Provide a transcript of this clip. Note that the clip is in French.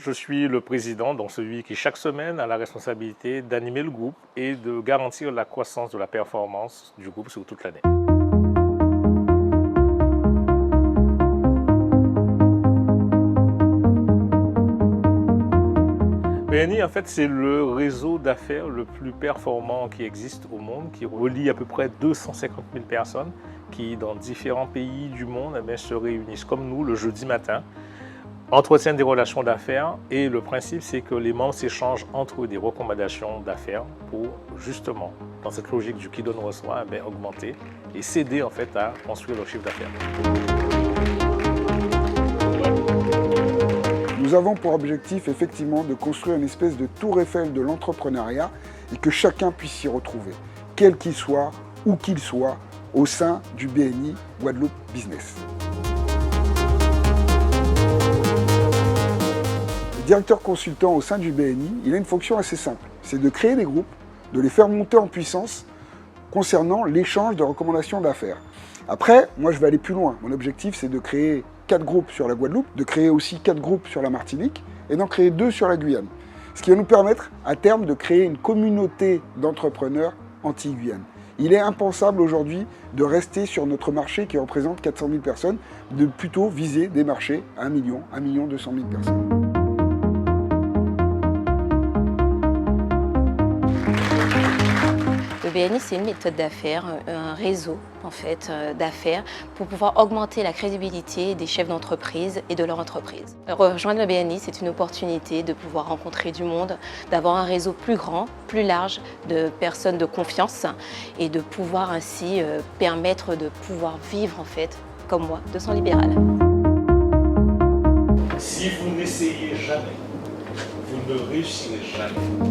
Je suis le président, donc celui qui chaque semaine a la responsabilité d'animer le groupe et de garantir la croissance de la performance du groupe sur toute l'année. BNI, en fait, c'est le réseau d'affaires le plus performant qui existe au monde, qui relie à peu près 250 000 personnes qui, dans différents pays du monde, se réunissent comme nous le jeudi matin, entretiennent des relations d'affaires et le principe, c'est que les membres s'échangent entre eux des recommandations d'affaires pour justement, dans cette logique du qui donne reçoit, augmenter et s'aider en fait à construire leur chiffre d'affaires. Nous avons pour objectif effectivement de construire une espèce de tour Eiffel de l'entrepreneuriat et que chacun puisse s'y retrouver, quel qu'il soit, où qu'il soit, au sein du BNI Guadeloupe Business. Le directeur consultant au sein du BNI, il a une fonction assez simple, c'est de créer des groupes, de les faire monter en puissance concernant l'échange de recommandations d'affaires. Après, moi je vais aller plus loin. Mon objectif c'est de créer 4 groupes sur la Guadeloupe, de créer aussi 4 groupes sur la Martinique et d'en créer 2 sur la Guyane. Ce qui va nous permettre à terme de créer une communauté d'entrepreneurs anti-Guyane. Il est impensable aujourd'hui de rester sur notre marché qui représente 400 000 personnes, de plutôt viser des marchés à 1 million, 1 200 000 personnes. Le BNI, c'est une méthode d'affaires, un réseau en fait d'affaires pour pouvoir augmenter la crédibilité des chefs d'entreprise et de leur entreprise. Rejoindre le BNI, c'est une opportunité de pouvoir rencontrer du monde, d'avoir un réseau plus grand, plus large de personnes de confiance et de pouvoir ainsi permettre de pouvoir vivre en fait, comme moi, de son libéral. Si vous n'essayez jamais, vous ne réussirez jamais.